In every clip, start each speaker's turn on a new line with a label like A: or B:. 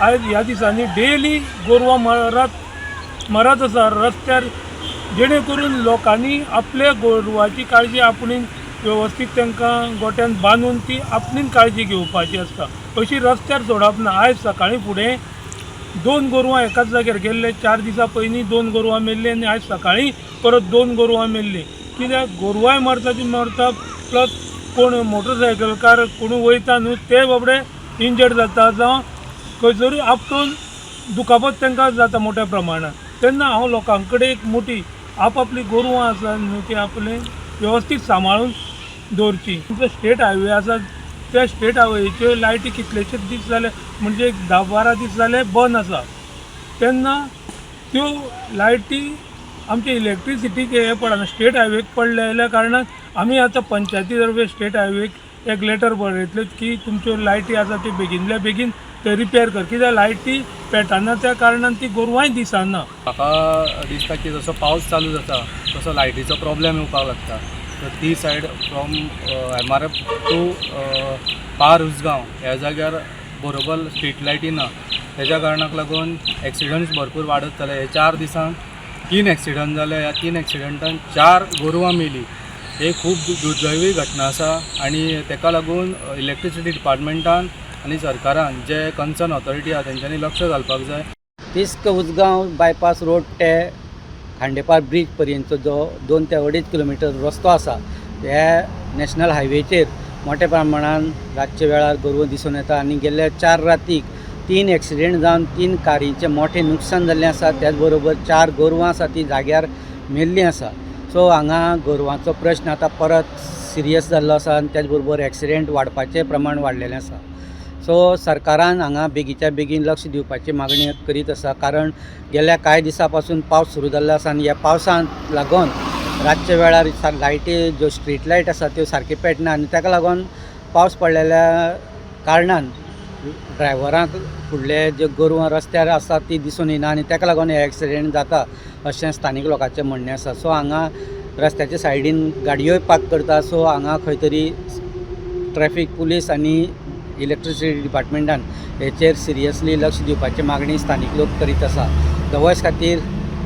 A: आयज ह्या दिसांनी डेली गोरवां मरत आसा रस्त्यार, जेणे करून लोकांनी आपल्या गोरवांची काळजी आपणीन व्यवस्थीत तांकां गोट्यान बांदून ती आपणीन काळजी घेवपाची आसता, अशी रस्त्यार सोडप ना। आयज सकाळीं फुडें 2 गोरवां एकाच जाग्यार गेल्ले, 4 दिसां पयलीं 2 गोरवां मेल्ली आनी आयज सकाळीं परत 2 गोरवां मेल्ली। कित्याक गोरवांय मरता ती मरता, प्लस कोण मोटरसायकलकार कोण वयता न्हू ते बाबडे इंजर्ड जाता, जावं खंयसरूय आपटून दुखापत तांकां जाता मोठ्या प्रमाणात। तेन्ना हांव लोकां कडेन एक मोठी आपली गोरवां आसा न्हू ती आपले वेवस्थीत सांबाळून दवरची। जो स्टेट हायवे आसा त्या स्टेट हायवेच्यो लायटी कितलेशेच दीस जाले, म्हणजे एक 10-12 दीस जाले बंद आसा। तेन्ना त्यो लायटी आमचे इलेक्ट्रिसिटीक हे पडना, स्टेट हायवेक पडलेल्या कारणान आमी आतां पंचायती तर्फे स्टेट हायवेक एक लेटर बरयतले की तुमच्यो लायटी आसा त्यो बेगिनल्या बेगीन ते रिपेर कर, कित्याक लायटी पेटना त्या कारणान ती गोरवांय दिसना।
B: म्हाका दिसता की जसो पावस चालू जाता तसो लायटीचो प्रॉब्लेम येवपाक लागता। तर ती said from MRF to power Usgaon ह्या जाग्यार बरोबर स्ट्रीट लायटी ना, तेज्या कारणाक लागून एक्सिडंट्स भरपूर वाडत चले। हे 4 दिसांक 3 एक्सिडंट जाले, ह्या 3 एक्सिडंटान 4 गोरवां मेली। हे खूब दुर्दैवी घटना आसा आनी तेका लागून इलेक्ट्रिसिटी डिपार्टमेंटान आनी सरकारान जे कन्सर्न ऑथॉरिटी आसा तेंच्यांनी लक्ष घालपाक जाय।
C: तिस्क उसगांव बायपास रोड ते खांडेपार ब्रिज पर्यंतचो जो 2 ते 2.5 किलोमीटर रस्तो आसा, ह्या नॅशनल हायवेचेर मोठ्या प्रमाणान रातच्या वेळार गोरवां दिसून येता आनी गेल्ल्या 4 रातीक 3 एक्सिडेंट जावन 3 कारींचें मोठें नुकसान जाल्लें आसा। त्याच बरोबर 4 गोरवां आसा ती जाग्यार मेल्लीं आसा। सो हांगा गोरवांचो प्रश्न आतां परत सिरियस जाल्लो आसा आनी त्याच बरोबर एक्सिडेंट वाडपाचें प्रमाण वाडलेलें आसा। सो सरकारान हांगा बेगीच्या बेगीन लक्ष दिवपाची मागणी करीत आसा, कारण गेल्या कांय दिसां पासून पावस सुरू जाल्लो आसा आनी ह्या पावसांक लागून रातच्या वेळार लायटी ज्यो स्ट्रीट लायट आसा त्यो सारकी पेटना आनी ताका लागून पावस पडलेल्या कारणान ड्रायव्हरांक फुडले जे गोरवां रस्त्यार आसा ती दिसून येना आनी ताका लागून हे एक्सिडेंट जाता अशें स्थानीक लोकांचें म्हणणें आसा। सो हांगा रस्त्याच्या सायडीन गाडयोय पार्क करता, सो हांगा खंय तरी ट्रॅफिक पुलीस आनी इलेक्ट्रिसिटी डिपार्टमेंटान हेचेर सिरियसली लक्ष दिवपाची मागणी स्थानीक लोक करीत आसा। द वॉयस खातीर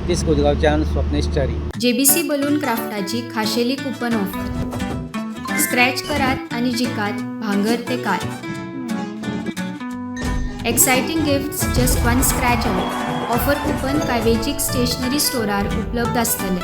C: तिस्क उसगांवच्यान स्वप्नेश च्यारी।
D: JBC बलून क्राफ्टाची खाशेली कूपन ऑफर। स्क्रॅच करात आणि जिकात भांगर ते car. Exciting gifts just one scratch out. Offer coupon कावेजीक स्टेशनरी स्टोरार उपलब्ध आसतले।